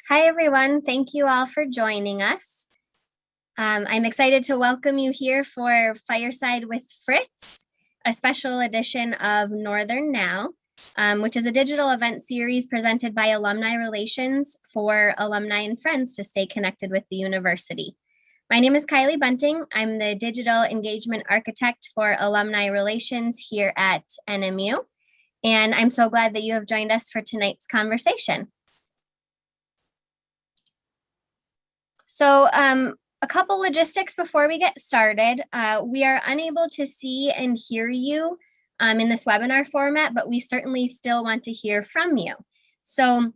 Hi, everyone. Thank you all for joining us. I'm excited to welcome you here for Fireside with Fritz, a special edition of Northern Now, which is a digital event series presented by Alumni Relations for alumni and friends to stay connected with the university. My name is Kylie Bunting. I'm the digital engagement architect for Alumni Relations here at NMU, and I'm so glad that you have joined us for tonight's conversation. So a couple logistics before we get started. We are unable to see and hear you in this webinar format, but we certainly still want to hear from you. So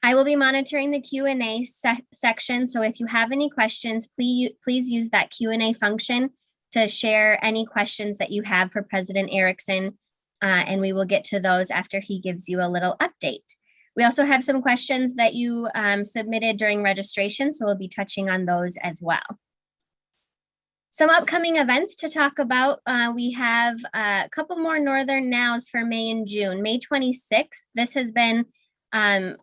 I will be monitoring the Q&A section. So if you have any questions, please use that Q&A function to share any questions that you have for President Erickson, and we will get to those after he gives you a little update. We also have some questions that you submitted during registration, so we'll be touching on those as well. Some upcoming events to talk about. We have a couple more Northern Nows for May and June. May 26th, this has been a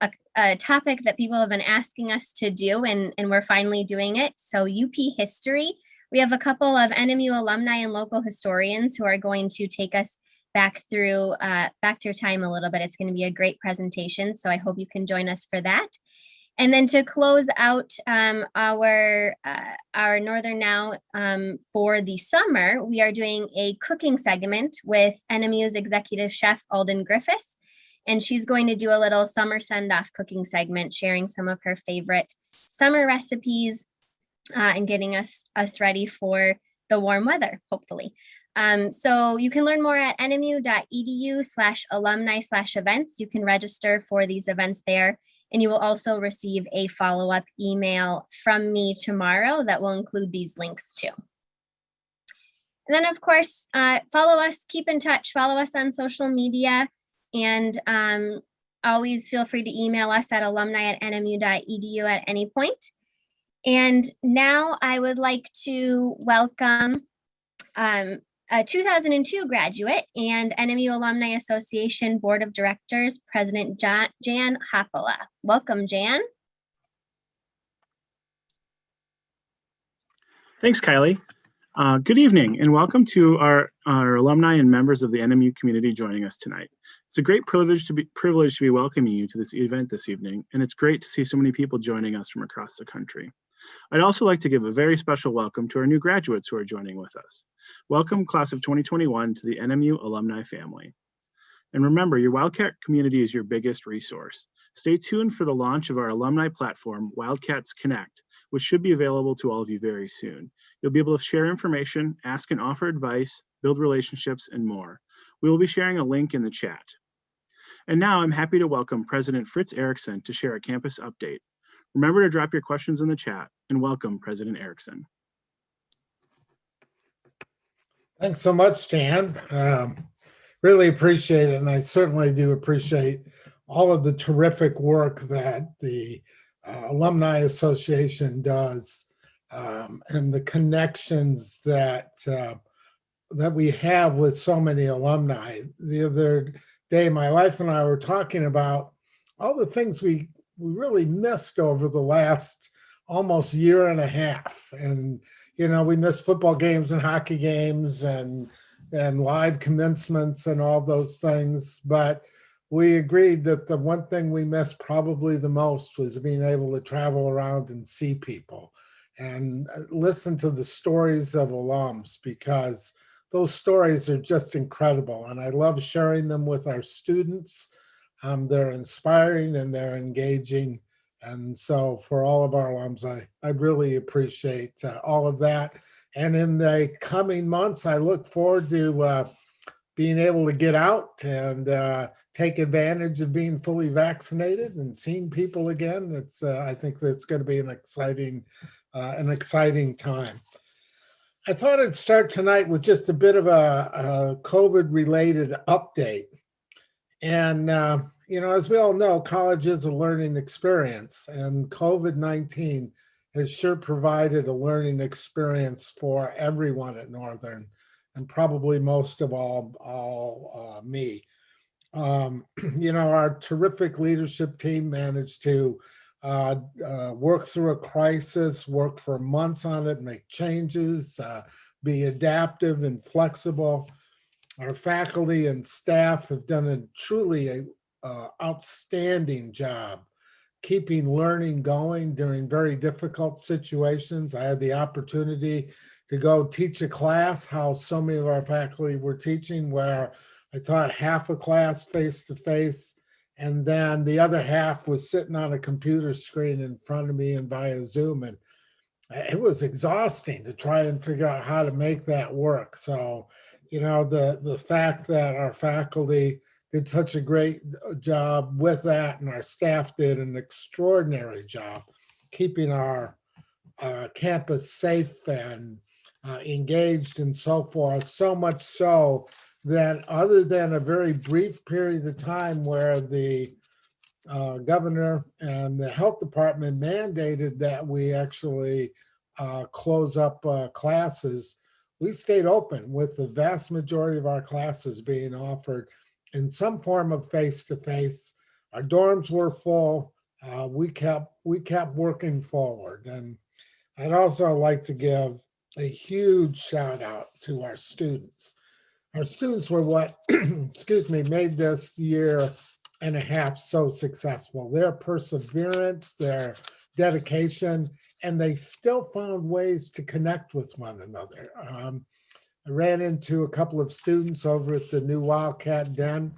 topic that people have been asking us to do, and we're finally doing it. So UP history. We have a couple of NMU alumni and local historians who are going to take us back through time a little bit. It's going to be a great presentation, so I hope you can join us for that. And then to close out our Northern Now for the summer, we are doing a cooking segment with NMU's executive chef Alden Griffiths, and she's going to do a little summer send-off cooking segment, sharing some of her favorite summer recipes and getting us ready for the warm weather, hopefully. So you can learn more at nmu.edu/alumni/events. You can register for these events there, and you will also receive a follow-up email from me tomorrow that will include these links too. And then, of course, follow us, keep in touch, follow us on social media, and always feel free to email us at alumni@nmu.edu at any point. And now I would like to welcome a 2002 graduate and NMU Alumni Association Board of Directors, President Jan Hoppola. Welcome, Jan. Thanks, Kylie. Good evening and welcome to our alumni and members of the NMU community joining us tonight. It's a great privilege to be welcoming you to this event this evening, and it's great to see so many people joining us from across the country. I'd also like to give a very special welcome to our new graduates who are joining with us. Welcome, class of 2021, to the NMU alumni family. And remember, your Wildcat community is your biggest resource. Stay tuned for the launch of our alumni platform, Wildcats Connect, which should be available to all of you very soon. You'll be able to share information, ask and offer advice, build relationships, and more. We will be sharing a link in the chat. And now I'm happy to welcome President Fritz Erickson to share a campus update. Remember to drop your questions in the chat, and welcome President Erickson. Thanks so much, Jan. Really appreciate it, and I certainly do appreciate all of the terrific work that the Alumni Association does, and the connections that we have with so many alumni. The other day, my wife and I were talking about all the things we really missed over the last almost year and a half. And, you know, we missed football games and hockey games and live commencements and all those things. But we agreed that the one thing we missed probably the most was being able to travel around and see people and listen to the stories of alums, because those stories are just incredible. And I love sharing them with our students. They're inspiring and they're engaging. And so for all of our alums, I really appreciate all of that. And in the coming months, I look forward to being able to get out and take advantage of being fully vaccinated and seeing people again. I think that's going to be an exciting time. I thought I'd start tonight with just a bit of a COVID-related update. And you know, as we all know, college is a learning experience, and COVID-19 has sure provided a learning experience for everyone at Northern, and probably most of all me. You know, our terrific leadership team managed to work through a crisis, work for months on it, make changes, be adaptive and flexible. Our faculty and staff have done a truly outstanding job keeping learning going during very difficult situations. I had the opportunity to go teach a class, how so many of our faculty were teaching, where I taught half a class face-to-face, and then the other half was sitting on a computer screen in front of me and via Zoom. And it was exhausting to try and figure out how to make that work. So, you know, the fact that our faculty did such a great job with that, and our staff did an extraordinary job keeping our campus safe and engaged and so forth, so much so that other than a very brief period of time where the governor and the health department mandated that we actually close up classes, we stayed open with the vast majority of our classes being offered in some form of face-to-face. Our dorms were full. We kept working forward. And I'd also like to give a huge shout out to our students. Our students were what, excuse me, made this year and a half so successful. Their perseverance, their dedication, and they still found ways to connect with one another. I ran into a couple of students over at the new Wildcat Den.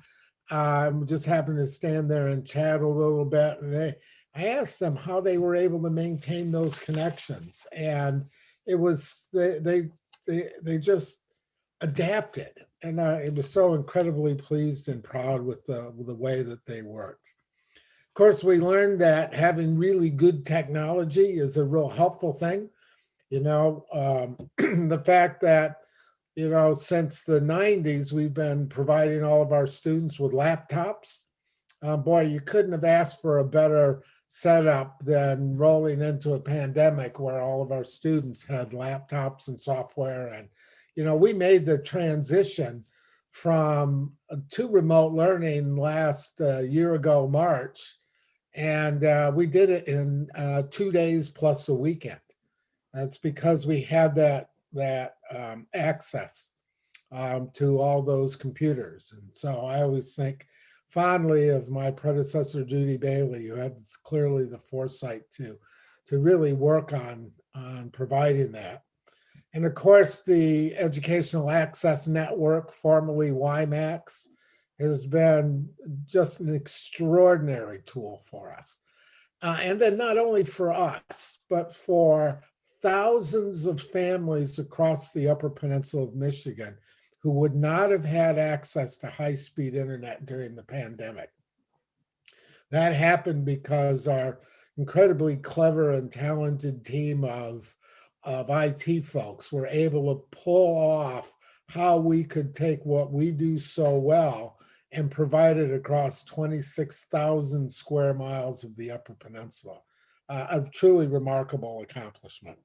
Just happened to stand there and chat a little bit. And I asked them how they were able to maintain those connections. And it was, they just adapted. And I was so incredibly pleased and proud with the way that they worked. Of course, we learned that having really good technology is a real helpful thing. You know, the fact that, you know, since the 90s, we've been providing all of our students with laptops. Boy, you couldn't have asked for a better setup than rolling into a pandemic where all of our students had laptops and software. And, you know, we made the transition from to remote learning last year ago, March. And we did it in 2 days plus a weekend. That's because we had that access to all those computers. And so I always think fondly of my predecessor, Judy Bailey, who had clearly the foresight to really work on providing that. And of course, the Educational Access Network, formerly WIMAX, has been just an extraordinary tool for us. And then not only for us, but for thousands of families across the Upper Peninsula of Michigan who would not have had access to high-speed internet during the pandemic. That happened because our incredibly clever and talented team of IT folks were able to pull off how we could take what we do so well and provide it across 26,000 square miles of the Upper Peninsula. A truly remarkable accomplishment.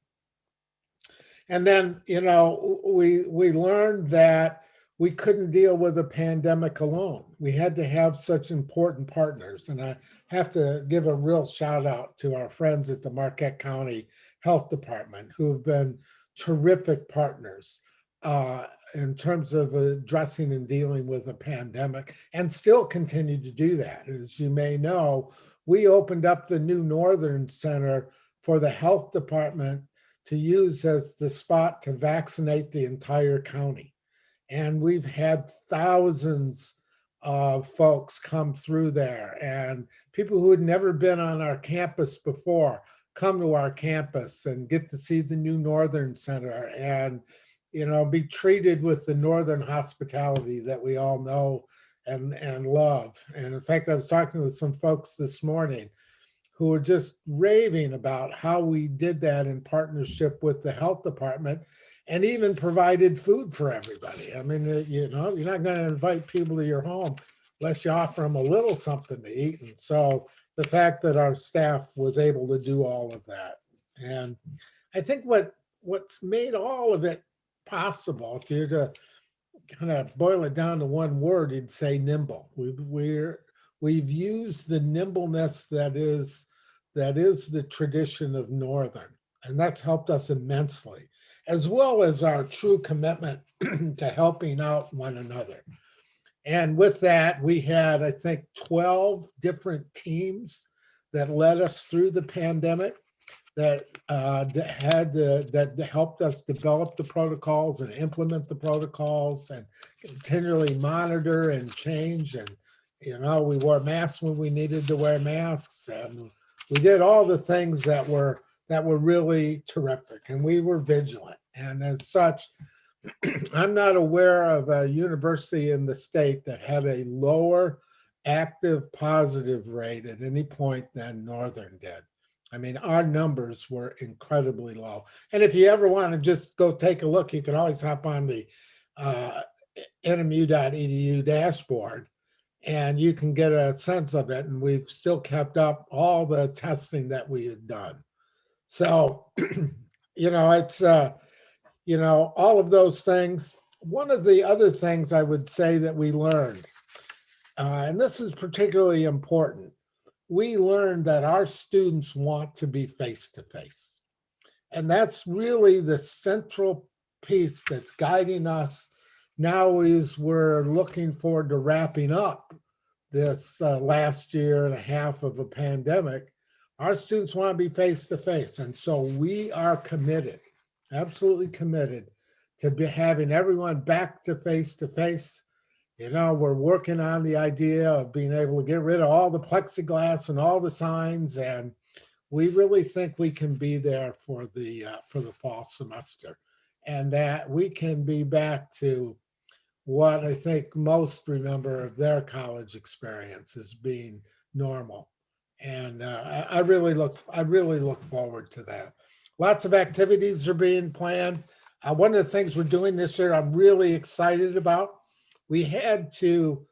And then, you know, we learned that we couldn't deal with a pandemic alone. We had to have such important partners. And I have to give a real shout out to our friends at the Marquette County Health Department, who have been terrific partners in terms of addressing and dealing with a pandemic, and still continue to do that. As you may know, we opened up the new Northern Center for the health department to use as the spot to vaccinate the entire county. And we've had thousands of folks come through there, and people who had never been on our campus before come to our campus and get to see the new Northern Center and, you know, be treated with the Northern hospitality that we all know and love. And in fact, I was talking with some folks this morning who were just raving about how we did that in partnership with the health department, and even provided food for everybody. I mean, you know, you're not going to invite people to your home unless you offer them a little something to eat. And so the fact that our staff was able to do all of that. And I think what's made all of it possible, if you're to kind of boil it down to one word, you'd say nimble. We've used the nimbleness that is that is the tradition of Northern. And that's helped us immensely, as well as our true commitment to helping out one another. And with that, we had, I think, 12 different teams that led us through the pandemic, that helped us develop the protocols and implement the protocols and continually monitor and change. And, we wore masks when we needed to wear masks, and we did all the things that were really terrific, and we were vigilant. And as such, I'm not aware of a university in the state that had a lower active positive rate at any point than Northern did. I mean, our numbers were incredibly low. And if you ever want to just go take a look, you can always hop on the nmu.edu dashboard, and you can get a sense of it. And we've still kept up all the testing that we had done. So, it's, all of those things. One of the other things I would say that we learned, and this is particularly important, we learned that our students want to be face-to-face. And that's really the central piece that's guiding us now as we're looking forward to wrapping up this last year and a half of a pandemic. Our students want to be face-to-face. And so we are committed, absolutely committed to be having everyone back to face-to-face. We're working on the idea of being able to get rid of all the plexiglass and all the signs, and we really think we can be there for the fall semester, and that we can be back to what I think most remember of their college experience as being normal. And I really look forward to that. Lots of activities are being planned. One of the things we're doing this year, I'm really excited about. We had to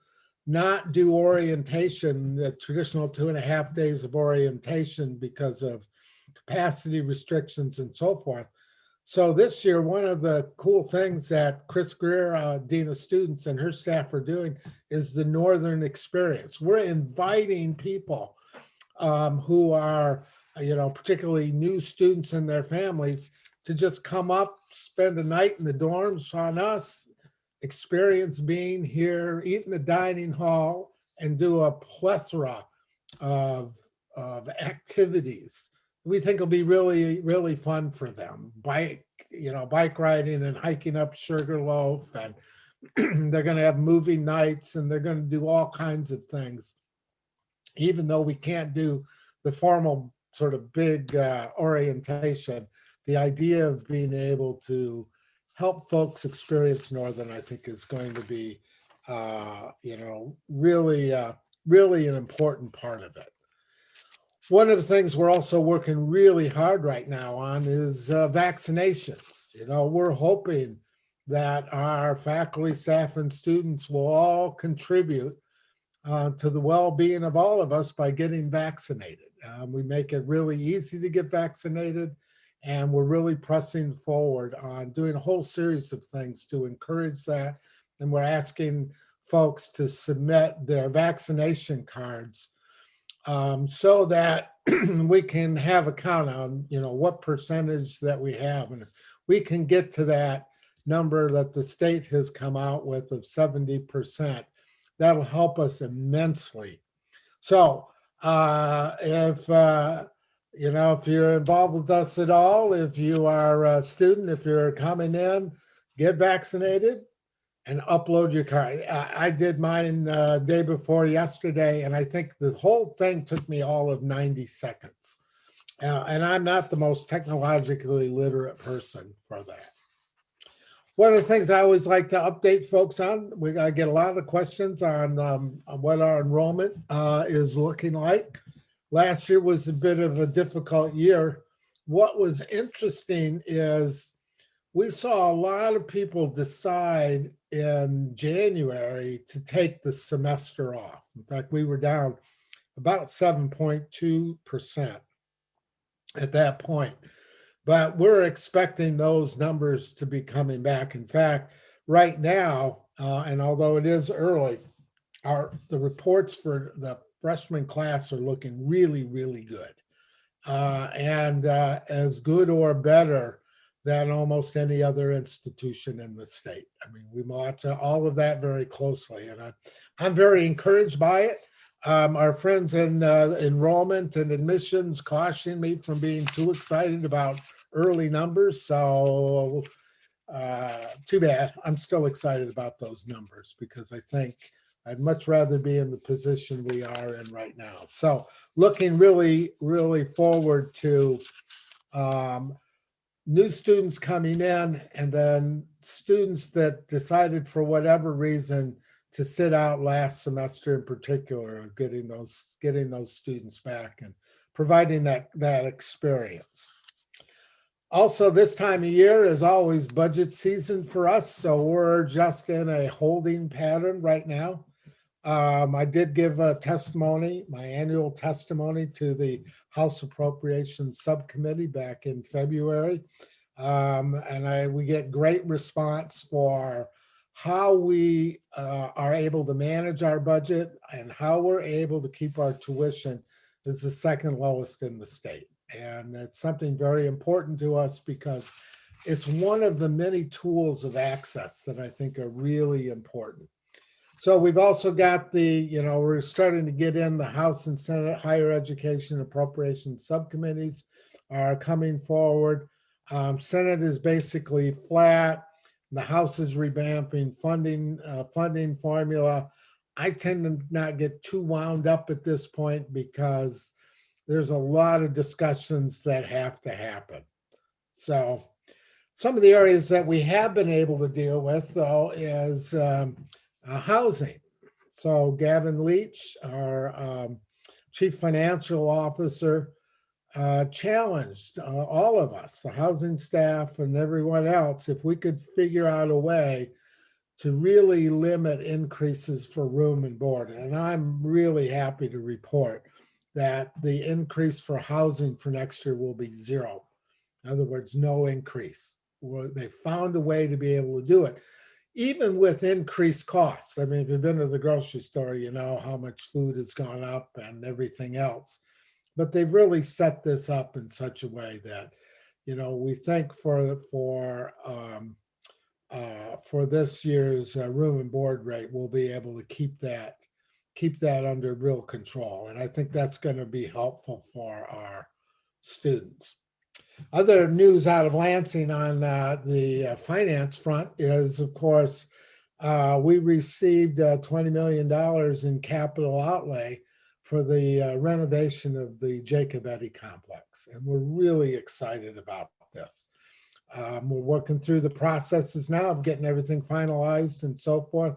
not do orientation, the traditional 2.5 days of orientation, because of capacity restrictions and so forth. So this year, one of the cool things that Chris Greer, Dean of Students, and her staff are doing is the Northern experience. We're inviting people who are, particularly new students and their families, to just come up, spend a night in the dorms on us, experience being here, eat in the dining hall, and do a plethora of activities. We think will be really, really fun for them. Bike riding and hiking up Sugarloaf, and they're going to have movie nights, and they're going to do all kinds of things. Even though we can't do the formal sort of big orientation, the idea of being able to help folks experience Northern, I think, is going to be, really an important part of it. One of the things we're also working really hard right now on is vaccinations. We're hoping that our faculty, staff, and students will all contribute to the well-being of all of us by getting vaccinated. We make it really easy to get vaccinated, and we're really pressing forward on doing a whole series of things to encourage that. And we're asking folks to submit their vaccination cards so that we can have a count on, what percentage that we have. And if we can get to that number that the state has come out with of 70%, that'll help us immensely. So if you're involved with us at all, if you are a student, if you're coming in, get vaccinated and upload your card. I did mine day before yesterday, and I think the whole thing took me all of 90 seconds. And I'm not the most technologically literate person for that. One of the things I always like to update folks on, I get a lot of questions on what our enrollment is looking like. Last year was a bit of a difficult year. What was interesting is we saw a lot of people decide in January to take the semester off. In fact, we were down about 7.2% at that point. But we're expecting those numbers to be coming back. In fact, right now, and although it is early, the reports for the freshman class are looking really, really good. and as good or better than almost any other institution in the state. I mean, we watch all of that very closely, and I'm very encouraged by it. Our friends in enrollment and admissions caution me from being too excited about early numbers, so too bad. I'm still excited about those numbers because I think I'd much rather be in the position we are in right now. So looking really, really forward to new students coming in, and then students that decided for whatever reason to sit out last semester in particular, getting those students back and providing that experience. Also, this time of year is always budget season for us, so we're just in a holding pattern right now. I did give a testimony, my annual testimony to the House Appropriations Subcommittee back in February. And we get great response for how we are able to manage our budget and how we're able to keep our tuition as the second lowest in the state. And it's something very important to us because it's one of the many tools of access that I think are really important. So we've also got we're starting to get in the House and Senate Higher Education Appropriations Subcommittees are coming forward. Senate is basically flat. The House is revamping funding formula. I tend to not get too wound up at this point because there's a lot of discussions that have to happen. So some of the areas that we have been able to deal with, though, is housing. So Gavin Leach, our Chief Financial Officer, challenged all of us, the housing staff and everyone else, if we could figure out a way to really limit increases for room and board. And I'm really happy to report that the increase for housing for next year will be zero. In other words, no increase. They found a way to be able to do it, even with increased costs. I mean, if you've been to the grocery store, you know how much food has gone up and everything else. But they've really set this up in such a way that, we think for this year's room and board rate, we'll be able to keep that under real control. And I think that's going to be helpful for our students. Other news out of Lansing on the finance front is, of course, we received $20 million in capital outlay for the renovation of the Jacob Eddy complex. And we're really excited about this. We're working through the processes now of getting everything finalized and so forth,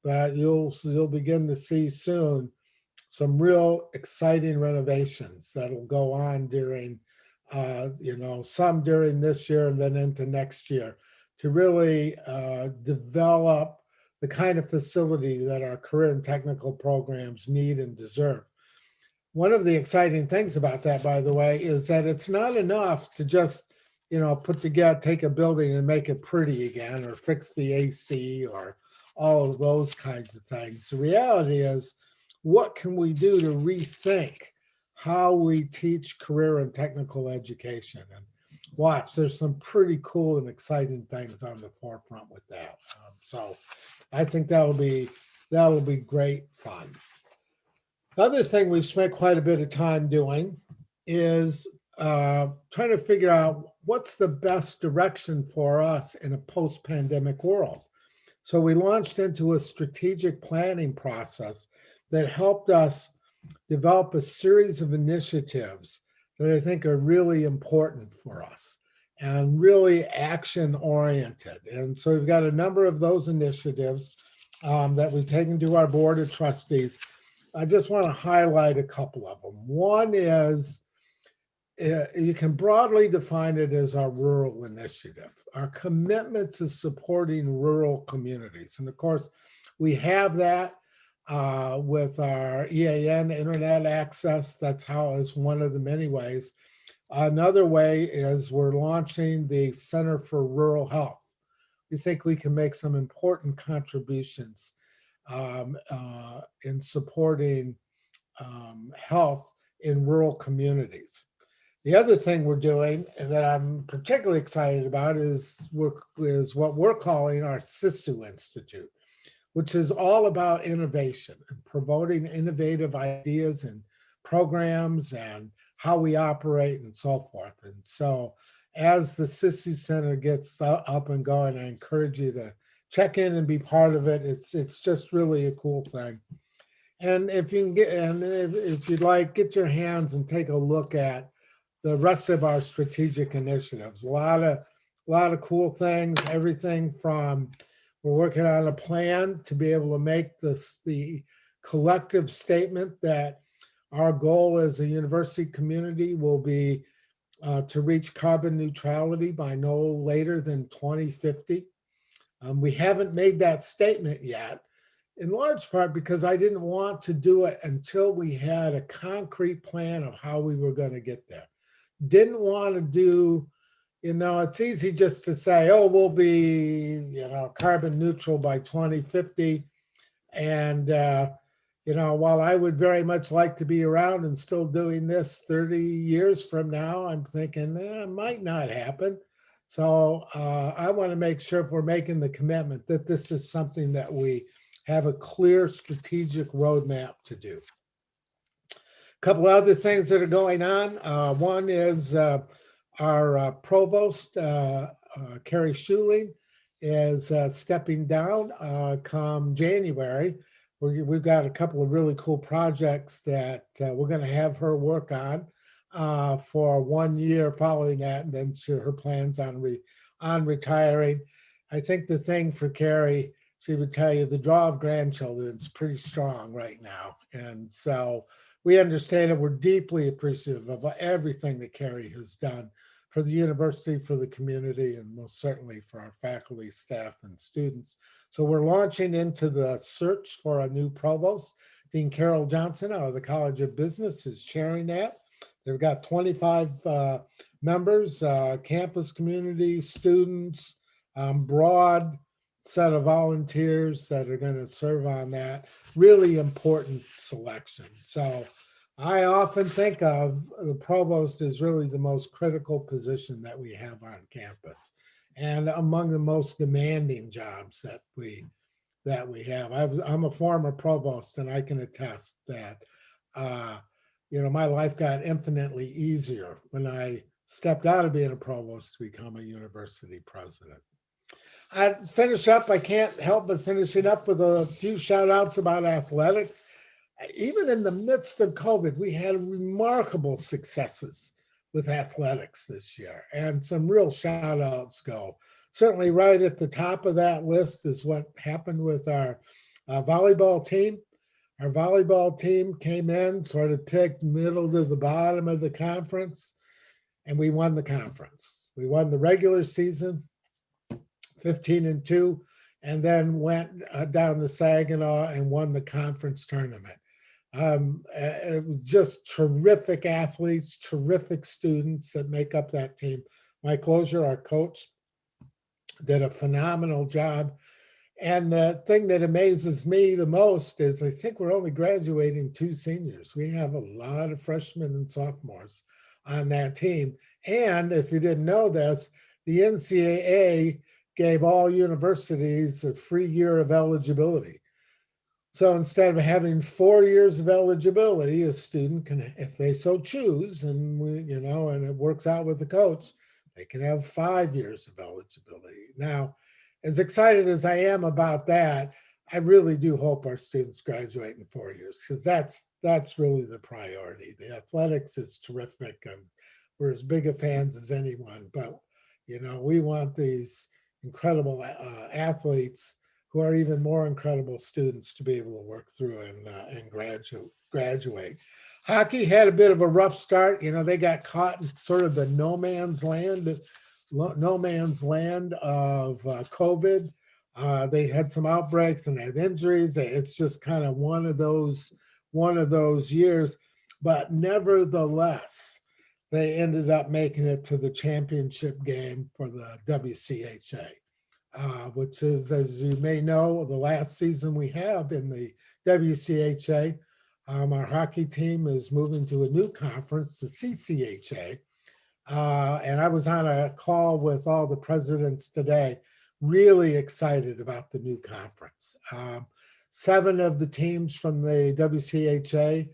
but you'll begin to see soon some real exciting renovations that'll go on during some during this year and then into next year to really develop the kind of facility that our career and technical programs need and deserve. One of the exciting things about that, by the way, is that it's not enough to just, take a building and make it pretty again or fix the AC or all of those kinds of things. The reality is, what can we do to rethink how we teach career and technical education? And watch, there's some pretty cool and exciting things on the forefront with that. So I think that'll be great fun. The other thing we've spent quite a bit of time doing is trying to figure out what's the best direction for us in a post-pandemic world. So we launched into a strategic planning process that helped us develop a series of initiatives that I think are really important for us and really action-oriented. And so we've got a number of those initiatives that we've taken to our board of trustees. I just want to highlight a couple of them. One is, you can broadly define it as our rural initiative, our commitment to supporting rural communities. And of course, we have that with our EAN internet access. That's how is one of the many ways. Another way is we're launching the Center for Rural Health. We think we can make some important contributions in supporting health in rural communities. The other thing we're doing and that I'm particularly excited about is what we're calling our SISU Institute, which is all about innovation and promoting innovative ideas and programs and how we operate and so forth. And so as the SISU Center gets up and going, I encourage you to check in and be part of it. It's just really a cool thing. And if you can get, and if you'd like, get your hands and take a look at the rest of our strategic initiatives. A lot of cool things, everything from we're working on a plan to be able to make the collective statement that our goal as a university community will be to reach carbon neutrality by no later than 2050. We haven't made that statement yet, in large part because I didn't want to do it until we had a concrete plan of how we were going to get there. Didn't want to do, it's easy just to say, oh, we'll be, carbon neutral by 2050. And, while I would very much like to be around and still doing this 30 years from now, I'm thinking it might not happen. So I want to make sure if we're making the commitment that this is something that we have a clear strategic roadmap to do. A couple other things that are going on. One is our Provost, Carrie Schuling, is stepping down come January. We've got a couple of really cool projects that we're going to have her work on for 1 year following that, and then her plans on retiring. I think the thing for Carrie, she would tell you, the draw of grandchildren is pretty strong right now. And so we understand it. We're deeply appreciative of everything that Carrie has done for the university, for the community, and most certainly for our faculty, staff, and students. So we're launching into the search for a new provost. Dean Carol Johnson out of the College of Business is chairing that. They've got 25 members, campus community, students, broad set of volunteers that are going to serve on that. Really important selection. So I often think of the provost as really the most critical position that we have on campus and among the most demanding jobs that we have. I'm a former provost, and I can attest that my life got infinitely easier when I stepped out of being a provost to become a university president. I finish up. I can't help but finishing up with a few shout outs about athletics. Even in the midst of COVID, we had remarkable successes with athletics this year, and some real shout outs go. Certainly right at the top of that list is what happened with our volleyball team. Our volleyball team came in, sort of picked middle to the bottom of the conference, and we won the conference. We won the regular season, 15-2, and then went down to Saginaw and won the conference tournament. It was just terrific athletes, terrific students that make up that team. Mike Lozier, our coach, did a phenomenal job. And the thing that amazes me the most is I think we're only graduating 2 seniors. We have a lot of freshmen and sophomores on that team. And if you didn't know this, the NCAA gave all universities a free year of eligibility. So instead of having 4 years of eligibility, a student can, if they so choose, and and it works out with the coach, they can have 5 years of eligibility. Now, as excited as I am about that, I really do hope our students graduate in 4 years, because that's really the priority. The athletics is terrific, and we're as big a fans as anyone. But we want these incredible athletes who are even more incredible students to be able to work through and graduate. Hockey had a bit of a rough start. They got caught in sort of the no man's land of COVID. They had some outbreaks and had injuries. It's just kind of one of those years, but nevertheless, they ended up making it to the championship game for the WCHA, which is, as you may know, the last season we have in the WCHA. Our hockey team is moving to a new conference, the CCHA, And I was on a call with all the presidents today, really excited about the new conference. 7 of the teams from the WCHA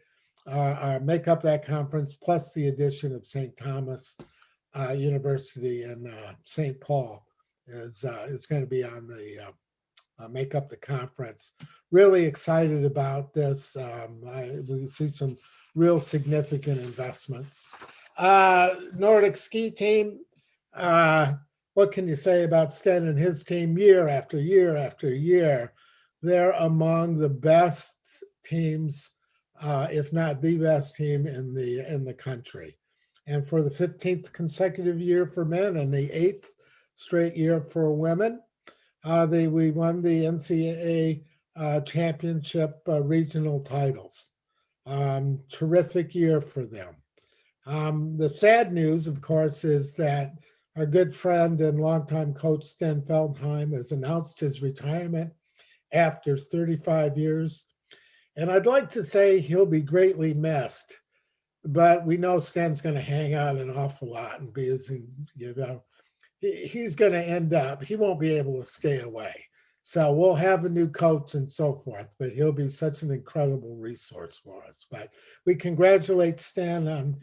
make up that conference, plus the addition of St. Thomas University and St. Paul is going to be on the make up the conference. Really excited about this. We see some real significant investments. Nordic ski team, what can you say about Sten and his team? Year after year after year, they're among the best teams, if not the best team in the country. And for the 15th consecutive year for men and the 8th straight year for women, we won the NCAA championship regional titles. Terrific year for them. The sad news, of course, is that our good friend and longtime coach Sten Feldheim has announced his retirement after 35 years. And I'd like to say he'll be greatly missed, but we know Sten's going to hang out an awful lot and be, as he's going to end up, he won't be able to stay away. So we'll have a new coach and so forth, but he'll be such an incredible resource for us. But we congratulate Stan on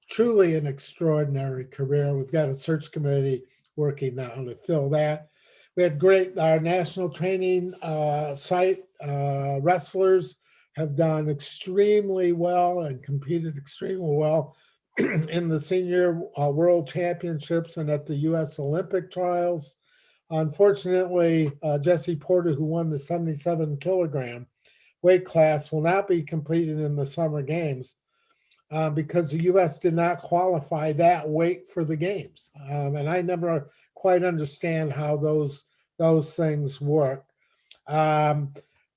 truly an extraordinary career. We've got a search committee working now to fill that. We had our national training site wrestlers have done extremely well and competed extremely well in the senior world championships and at the US Olympic trials. Unfortunately, Jesse Porter, who won the 77 kilogram weight class, will not be competing in the summer games because the US did not qualify that weight for the games. And I never quite understand how those things work.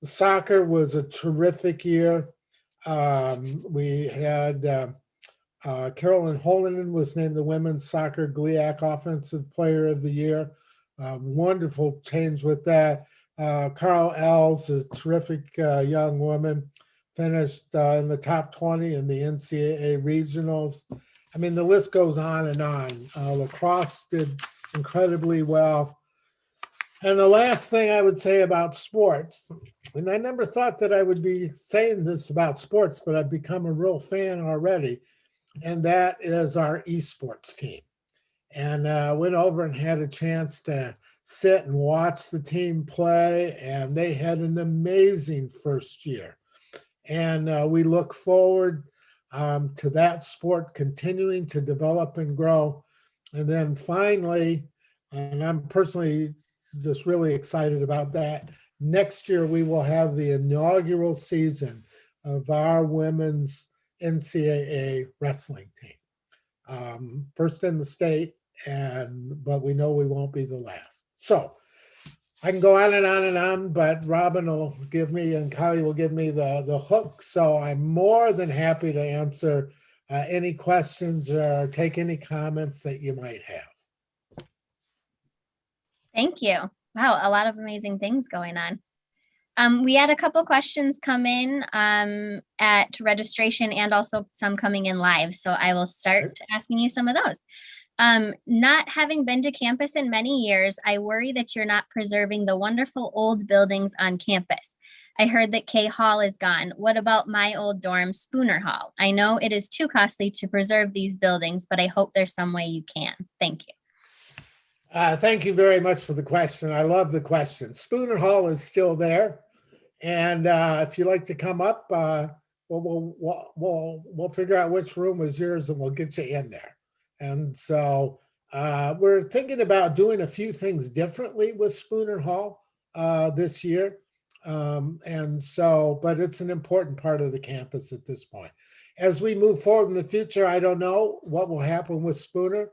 Soccer was a terrific year. We had Carolyn Holonen was named the Women's Soccer GLIAC Offensive Player of the Year. Wonderful change with that. Carl Els, a terrific young woman, finished in the top 20 in the NCAA regionals. I mean, the list goes on and on. Lacrosse did incredibly well. And the last thing I would say about sports, and I never thought that I would be saying this about sports, but I've become a real fan already, and that is our esports team. And went over and had a chance to sit and watch the team play, and they had an amazing first year. And we look forward to that sport continuing to develop and grow. And then finally, and I'm personally just really excited about that, next year we will have the inaugural season of our women's NCAA wrestling team. First in the state, but we know we won't be the last. So I can go on and on and on, but Robin will give me and Kylie will give me the hook. So I'm more than happy to answer any questions or take any comments that you might have. Thank you. Wow, a lot of amazing things going on. We had a couple questions come in at registration and also some coming in live. So I will start asking you some of those. Not having been to campus in many years, I worry that you're not preserving the wonderful old buildings on campus. I heard that K Hall is gone. What about my old dorm, Spooner Hall? I know it is too costly to preserve these buildings, but I hope there's some way you can. Thank you. Thank you very much for the question. I love the question. Spooner Hall is still there. And if you'd like to come up, we'll figure out which room is yours and we'll get you in there. And so we're thinking about doing a few things differently with Spooner Hall this year. But it's an important part of the campus at this point. As we move forward in the future, I don't know what will happen with Spooner.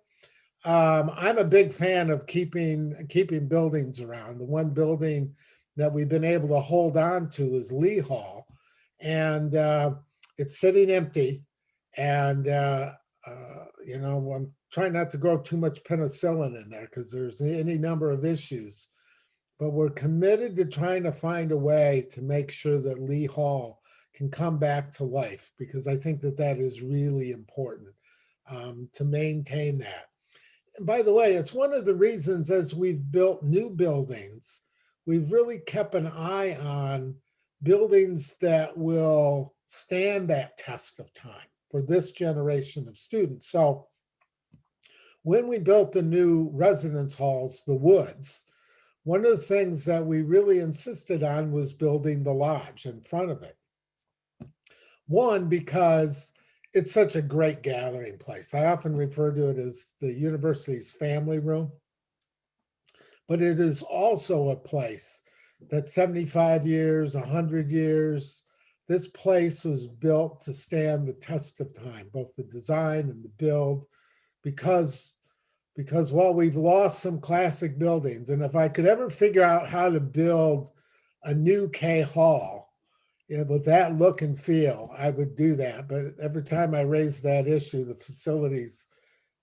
I'm a big fan of keeping buildings around. The one building that we've been able to hold on to is Lee Hall, and it's sitting empty. And I'm trying not to grow too much penicillin in there because there's any number of issues. But we're committed to trying to find a way to make sure that Lee Hall can come back to life, because I think that is really important. to maintain that. And by the way, it's one of the reasons as we've built new buildings, we've really kept an eye on buildings that will stand that test of time for this generation of students. So when we built the new residence halls, the Woods, one of the things that we really insisted on was building the lodge in front of it. One, because it's such a great gathering place. I often refer to it as the university's family room, but it is also a place that 75 years, 100 years, this place was built to stand the test of time, both the design and the build, because while we've lost some classic buildings, and if I could ever figure out how to build a new K Hall with that look and feel, I would do that. But every time I raise that issue, the facilities,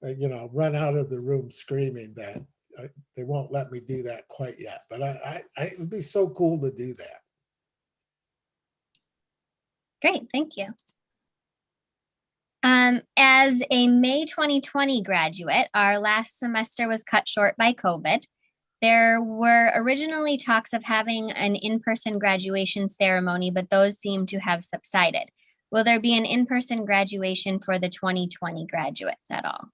run out of the room screaming that they won't let me do that quite yet. But it would be so cool to do that. Great, thank you. As a May 2020 graduate, our last semester was cut short by COVID. There were originally talks of having an in-person graduation ceremony, but those seem to have subsided. Will there be an in-person graduation for the 2020 graduates at all?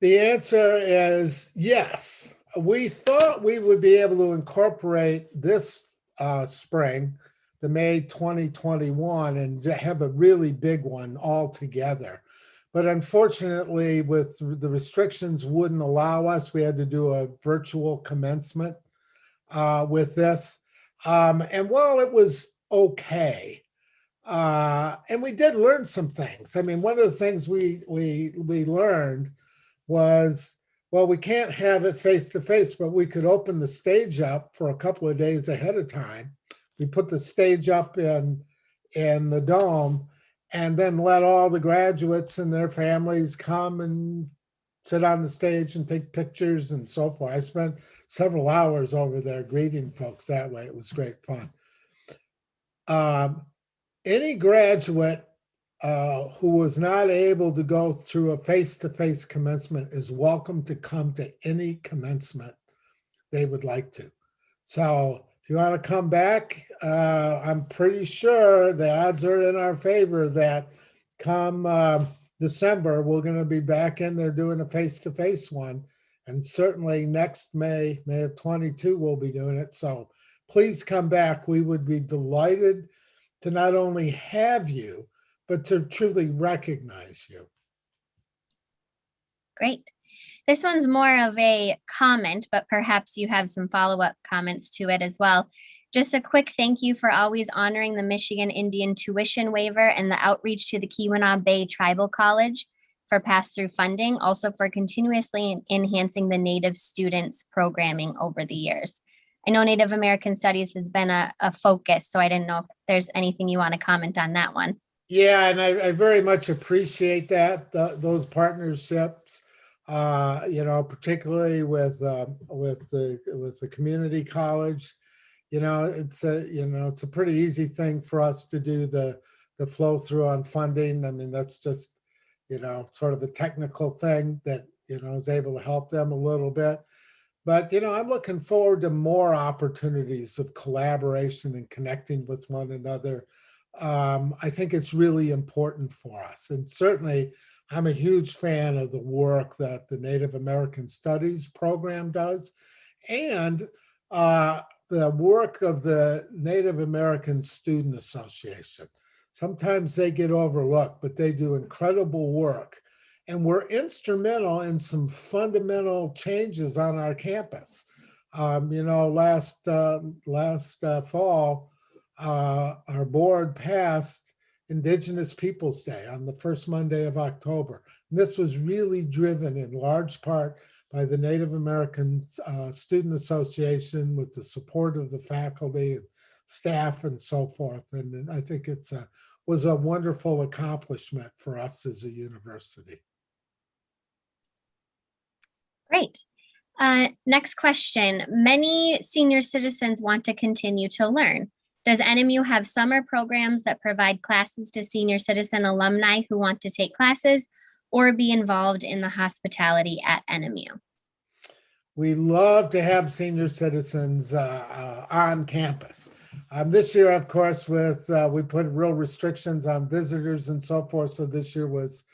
The answer is yes. We thought we would be able to incorporate this spring, the May 2021, and have a really big one all together. But unfortunately, with the restrictions wouldn't allow us, we had to do a virtual commencement with this. And while it was okay, and we did learn some things. I mean, one of the things we learned was, well, we can't have it face-to-face, but we could open the stage up for a couple of days ahead of time. We put the stage up in the dome and then let all the graduates and their families come and sit on the stage and take pictures and so forth. I spent several hours over there greeting folks that way. It was great fun. Any graduate who was not able to go through a face-to-face commencement is welcome to come to any commencement they would like to. So if you want to come back, I'm pretty sure the odds are in our favor that come December, we're going to be back in there doing a face-to-face one. And certainly next May of 22, we'll be doing it. So please come back. We would be delighted to not only have you, but to truly recognize you. Great. This one's more of a comment, but perhaps you have some follow-up comments to it as well. Just a quick thank you for always honoring the Michigan Indian tuition waiver and the outreach to the Keweenaw Bay Tribal College for pass-through funding, also for continuously enhancing the Native students programming over the years. I know Native American Studies has been a focus, so I didn't know if there's anything you want to comment on that one. Yeah, and I very much appreciate that, those partnerships. Particularly with the community college, it's a pretty easy thing for us to do the flow through on funding. I mean, that's just, sort of a technical thing that, is able to help them a little bit. But, I'm looking forward to more opportunities of collaboration and connecting with one another. I think it's really important for us. And certainly, I'm a huge fan of the work that the Native American Studies program does, and the work of the Native American Student Association. Sometimes they get overlooked, but they do incredible work. And we're instrumental in some fundamental changes on our campus. Last fall, our board passed Indigenous Peoples Day on the first Monday of October. And this was really driven in large part by the Native American Student Association with the support of the faculty and staff and so forth. And I think was a wonderful accomplishment for us as a university. Great. Next question. Many senior citizens want to continue to learn. Does NMU have summer programs that provide classes to senior citizen alumni who want to take classes, or be involved in the hospitality at NMU? We love to have senior citizens on campus. This year, of course, we put real restrictions on visitors and so forth. So this year was,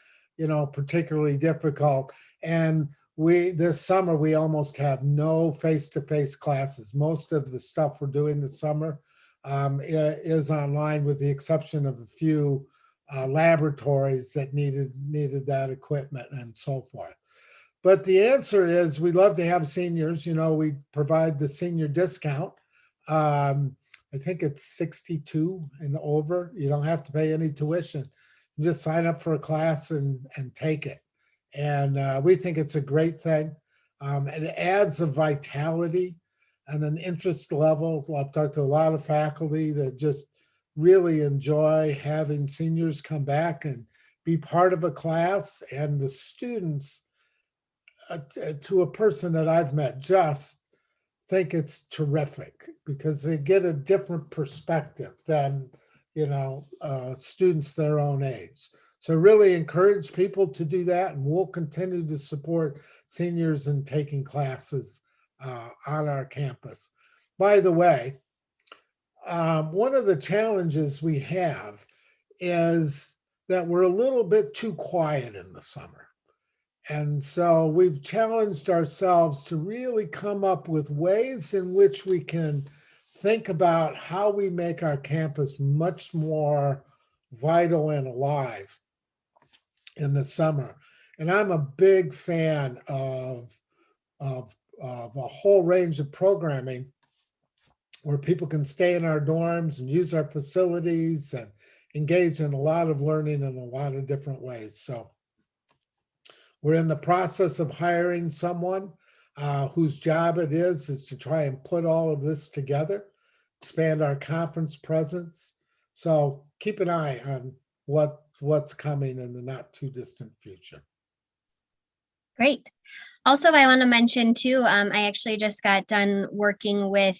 particularly difficult. And this summer, we almost have no face-to-face classes. Most of the stuff we're doing this summer is online, with the exception of a few laboratories that needed that equipment and so forth. But the answer is, we love to have seniors. We provide the senior discount. I think it's 62 and over. You don't have to pay any tuition. You just sign up for a class and take it. And we think it's a great thing. It adds a vitality and an interest level. I've talked to a lot of faculty that just really enjoy having seniors come back and be part of a class, and the students, to a person that I've met, just think it's terrific because they get a different perspective than, students their own age. So really encourage people to do that, and we'll continue to support seniors in taking classes on our campus. By the way, one of the challenges we have is that we're a little bit too quiet in the summer. And so we've challenged ourselves to really come up with ways in which we can think about how we make our campus much more vital and alive in the summer. And I'm a big fan of a whole range of programming where people can stay in our dorms and use our facilities and engage in a lot of learning in a lot of different ways. So we're in the process of hiring someone whose job it is to try and put all of this together, expand our conference presence. So keep an eye on what's coming in the not too distant future. Great. Also, I want to mention too, I actually just got done working with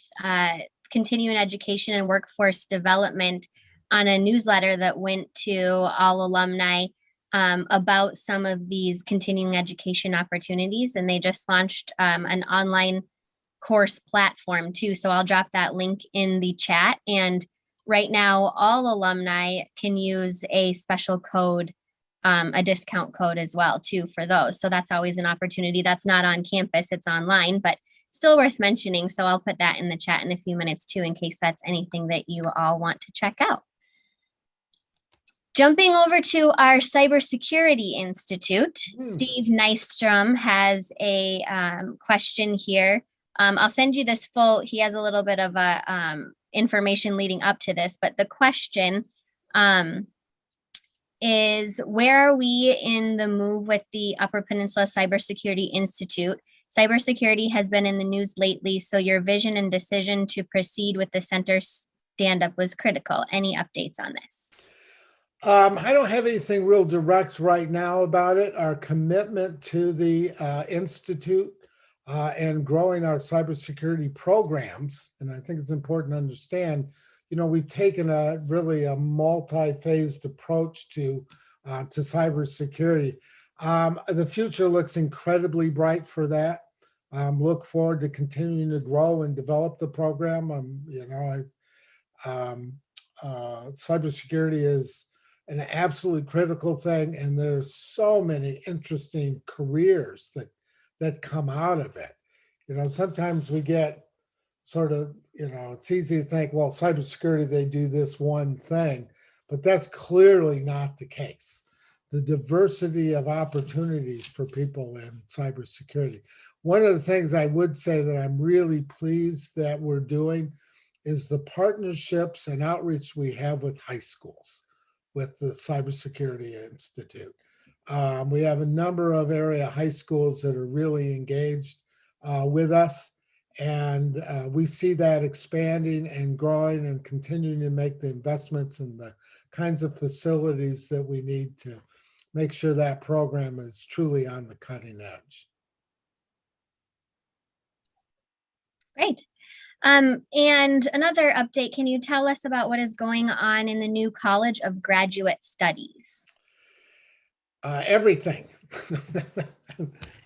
continuing education and workforce development on a newsletter that went to all alumni about some of these continuing education opportunities. And they just launched an online course platform too. So I'll drop that link in the chat. And right now, all alumni can use a special code, a discount code as well too for those. So that's always an opportunity. That's not on campus, it's online, but still worth mentioning. So I'll put that in the chat in a few minutes too, in case that's anything that you all want to check out. Jumping over to our Cybersecurity Institute, Steve Nystrom has a question here. I'll send you this full, he has a little bit of a information leading up to this, but the question is, where are we in the move with the Upper Peninsula Cybersecurity Institute? Cybersecurity has been in the news lately, so your vision and decision to proceed with the center stand-up was critical. Any updates on this? I don't have anything real direct right now about it. Our commitment to the Institute and growing our cybersecurity programs, and I think it's important to understand, we've taken a multi-phased approach to cybersecurity. The future looks incredibly bright for that. Look forward to continuing to grow and develop the program. Cybersecurity is an absolutely critical thing, and there's so many interesting careers that come out of it. Sometimes we get sort of, it's easy to think, well, cybersecurity, they do this one thing, but that's clearly not the case. The diversity of opportunities for people in cybersecurity. One of the things I would say that I'm really pleased that we're doing is the partnerships and outreach we have with high schools, with the Cybersecurity Institute. We have a number of area high schools that are really engaged with us, and we see that expanding and growing and continuing to make the investments in the kinds of facilities that we need to make sure that program is truly on the cutting edge. Great. And another update, can you tell us about what is going on in the new College of Graduate Studies? Everything.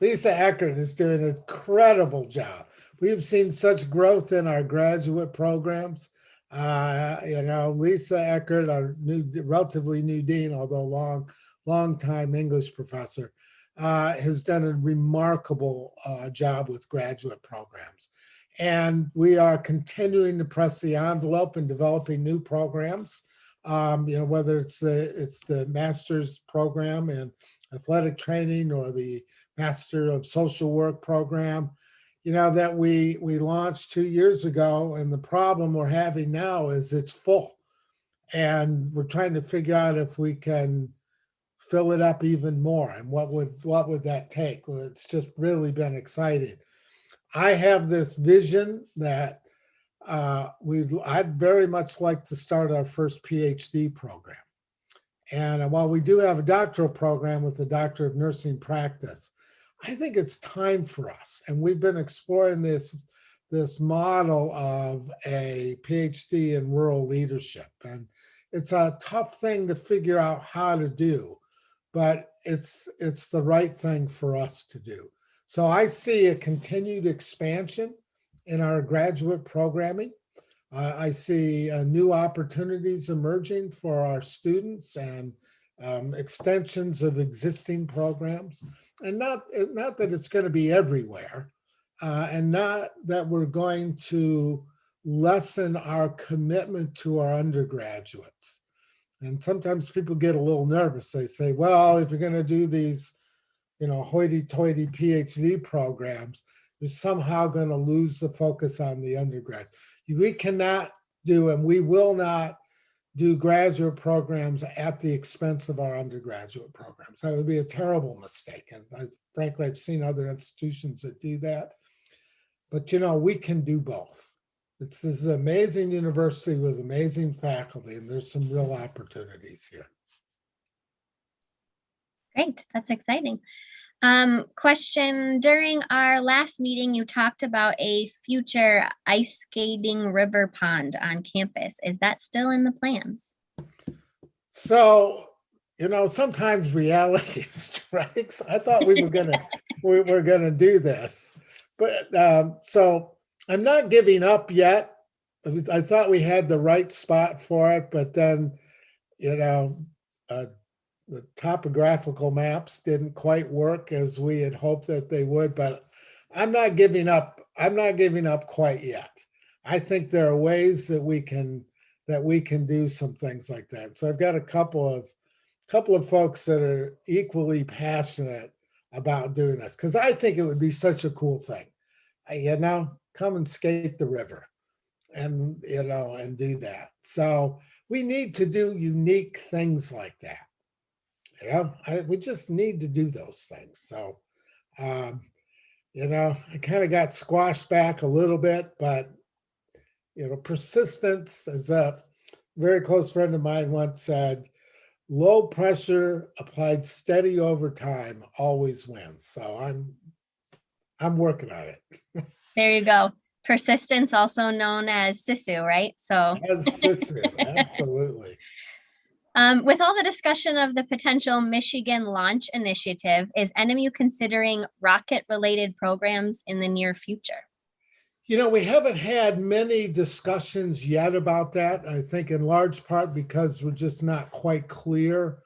Lisa Eckert is doing an incredible job. We've seen such growth in our graduate programs. Lisa Eckert, our relatively new dean, although long time English professor, has done a remarkable job with graduate programs. And we are continuing to press the envelope in developing new programs. Whether it's the master's program in athletic training or the Master of Social Work program, that we launched 2 years ago. And the problem we're having now is it's full. And we're trying to figure out if we can fill it up even more. And what would that take? Well, it's just really been exciting. I have this vision that I'd very much like to start our first PhD program. And while we do have a doctoral program with the Doctor of Nursing Practice, I think it's time for us. And we've been exploring this model of a PhD in rural leadership. And it's a tough thing to figure out how to do, but it's the right thing for us to do. So I see a continued expansion in our graduate programming. I see new opportunities emerging for our students and extensions of existing programs. And not that it's going to be everywhere, and not that we're going to lessen our commitment to our undergraduates. And sometimes people get a little nervous. They say, well, if you're going to do these, hoity-toity PhD programs, you're somehow going to lose the focus on the undergrads. We cannot do, and we will not do graduate programs at the expense of our undergraduate programs. That would be a terrible mistake. And frankly, I've seen other institutions that do that. But, we can do both. This is an amazing university with amazing faculty, and there's some real opportunities here. Great, that's exciting. Question, during our last meeting, you talked about a future ice skating river pond on campus. Is that still in the plans? So, sometimes reality strikes. I thought we were gonna do this, but so I'm not giving up yet. I thought we had the right spot for it, but then, the topographical maps didn't quite work as we had hoped that they would, but I'm not giving up. I'm not giving up quite yet. I think there are ways that we can do some things like that. So I've got a couple of folks that are equally passionate about doing this, because I think it would be such a cool thing. Come and skate the river and do that. So we need to do unique things like that. We just need to do those things. So, I kind of got squashed back a little bit, but, persistence, as a very close friend of mine once said, low pressure applied steady over time always wins. So I'm working on it. There you go. Persistence, also known as SISU, right? So as SISU, absolutely. With all the discussion of the potential Michigan launch initiative, is NMU considering rocket-related programs in the near future? We haven't had many discussions yet about that. I think in large part because we're just not quite clear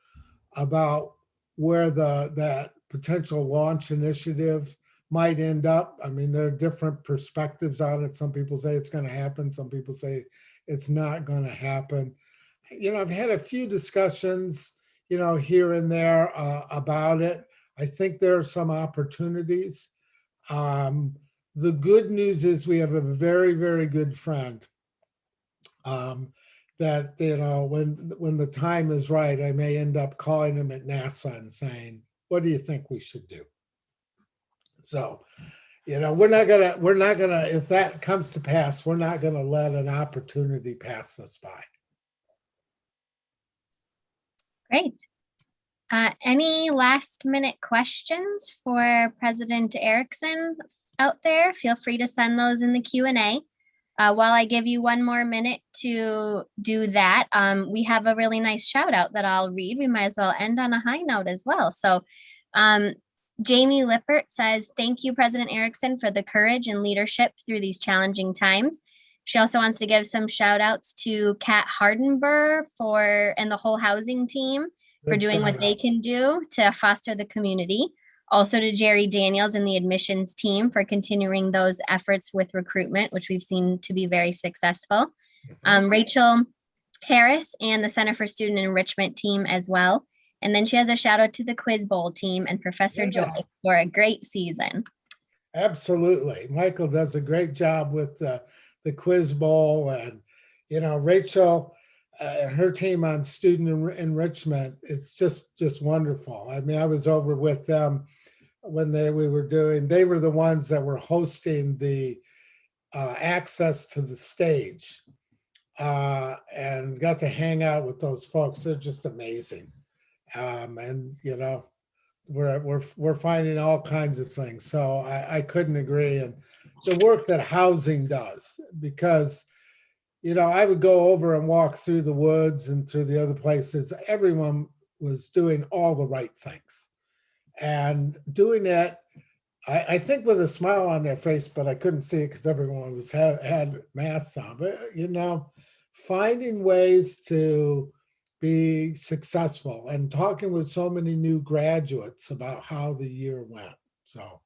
about where that potential launch initiative might end up. I mean, there are different perspectives on it. Some people say it's going to happen. Some people say it's not going to happen. I've had a few discussions, here and there about it. I think there are some opportunities. The good news is we have a very, very good friend that, when the time is right, I may end up calling him at NASA and saying, what do you think we should do? So, we're not gonna, if that comes to pass, we're not gonna let an opportunity pass us by. Great. Any last minute questions for President Erickson out there? Feel free to send those in the Q&A. While I give you one more minute to do that, we have a really nice shout out that I'll read. We might as well end on a high note as well. So Jamie Lippert says, thank you, President Erickson, for the courage and leadership through these challenging times. She also wants to give some shout outs to Kat Hardenberg and the whole housing team for doing what they can do to foster the community. Also to Jerry Daniels and the admissions team for continuing those efforts with recruitment, which we've seen to be very successful. Rachel Harris and the Center for Student Enrichment team as well. And then she has a shout out to the Quiz Bowl team and Professor Joy for a great season. Absolutely. Michael does a great job with the Quiz Bowl, and, you know, Rachel and her team on student enrichment, it's just wonderful. I mean, I was over with them when they were the ones that were hosting the access to the stage, and got to hang out with those folks. They're just amazing. And, you know, we're finding all kinds of things. So I couldn't agree. And the work that housing does, because, you know, I would go over and walk through the woods and through the other places. Everyone was doing all the right things and doing it, I think, with a smile on their face, but I couldn't see it because everyone had masks on. But, you know, finding ways to be successful and talking with so many new graduates about how the year went. So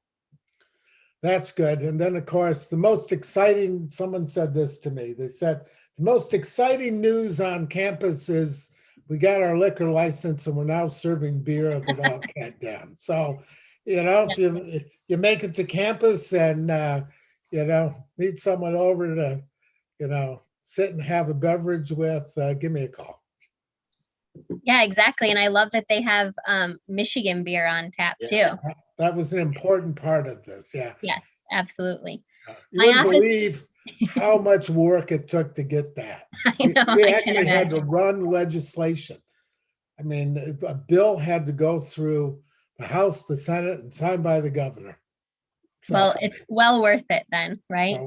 that's good. And then, of course, the most exciting, someone said this to me, they said, the most exciting news on campus is we got our liquor license and we're now serving beer at the Wildcat Den. So, you know, if you make it to campus and, you know, need someone over to, you know, sit and have a beverage with, give me a call. Yeah, exactly. And I love that they have Michigan beer on tap too. That was an important part of this. Yeah. Yes, absolutely. You wouldn't believe how much work it took to get that. I know, we actually had to run legislation. I mean, a bill had to go through the House, the Senate, and signed by the governor. So, well, it's well worth it then, right?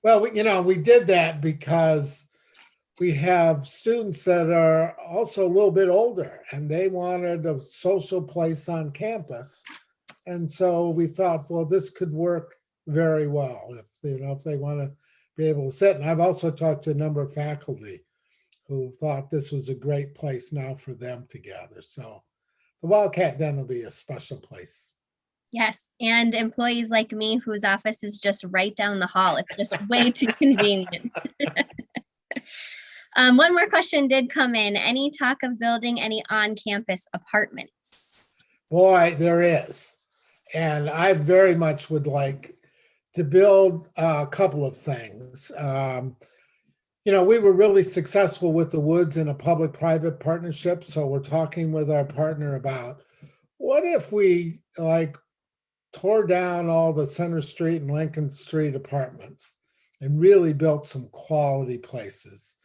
Well, you know, we did that because we have students that are also a little bit older and they wanted a social place on campus. And so we thought, well, this could work very well if they want to be able to sit. And I've also talked to a number of faculty who thought this was a great place now for them to gather. So the Wildcat Den will be a special place. Yes, and employees like me whose office is just right down the hall. It's just way too convenient. One more question did come in. Any talk of building any on-campus apartments? Boy, there is. And I very much would like to build a couple of things. You know, we were really successful with the Woods in a public-private partnership. So we're talking with our partner about what if we tore down all the Center Street and Lincoln Street apartments and really built some quality places.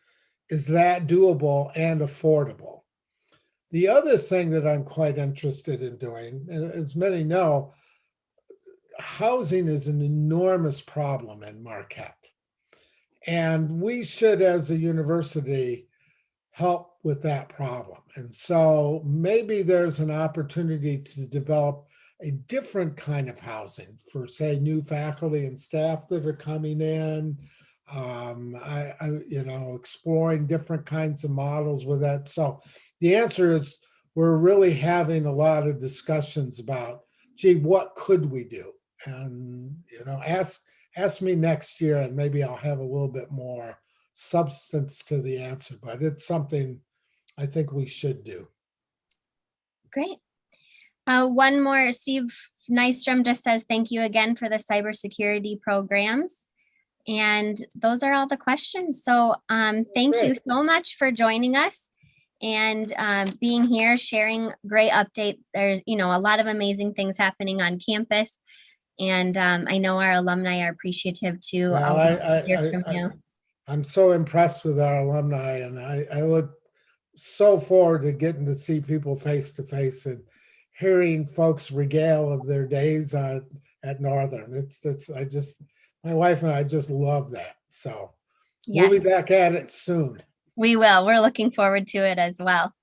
Is that doable and affordable? The other thing that I'm quite interested in doing, as many know, housing is an enormous problem in Marquette. And we should, as a university, help with that problem. And so maybe there's an opportunity to develop a different kind of housing for, say, new faculty and staff that are coming in. You know, exploring different kinds of models with that. So the answer is we're really having a lot of discussions about, gee, what could we do? And, you know, ask me next year and maybe I'll have a little bit more substance to the answer, but it's something I think we should do. Great. One more, Steve Nystrom just says, thank you again for the cybersecurity programs. And those are all the questions. So thank you so much for joining us and being here, sharing great updates. There's, you know, a lot of amazing things happening on campus. And I know our alumni are appreciative too. Well, I'm so impressed with our alumni, and I look so forward to getting to see people face to face and hearing folks regale of their days at Northern. My wife and I just love that. So we'll be Yes, back at it soon. we will. We're looking forward to it as well.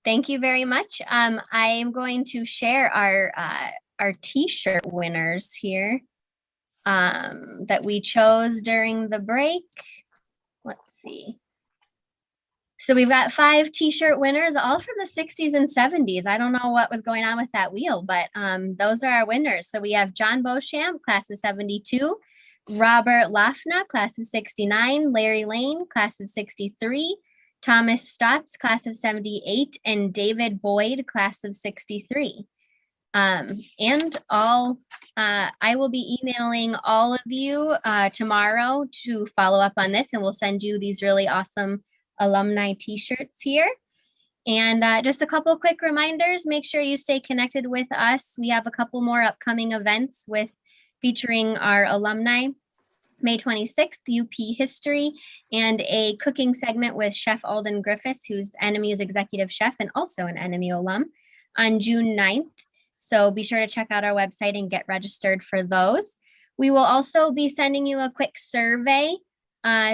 Thank you very much. I am going to share our T-shirt winners here that we chose during the break. Let's see. So we've got 5 T-shirt winners, all from the 60s and 70s. I don't know what was going on with that wheel, but those are our winners. So we have John Beauchamp, class of 72, Robert Lafna, class of 69, Larry Lane, class of 63, Thomas Stotts, class of 78, and David Boyd, class of 63. And all, I will be emailing all of you tomorrow to follow up on this, and we'll send you these really awesome alumni T-shirts here. And just a couple quick reminders, make sure you stay connected with us. We have a couple more upcoming events featuring our alumni. May 26th, UP History, and a cooking segment with Chef Alden Griffiths, who's NMU's executive chef and also an NMU alum, on June 9th. So be sure to check out our website and get registered for those. We will also be sending you a quick survey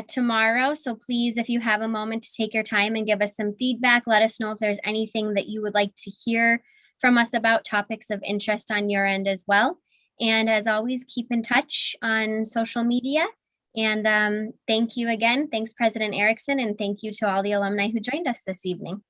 tomorrow. So please, if you have a moment to take your time and give us some feedback, let us know if there's anything that you would like to hear from us about, topics of interest on your end as well. And as always, keep in touch on social media. And thank you again. Thanks, President Erickson, and thank you to all the alumni who joined us this evening.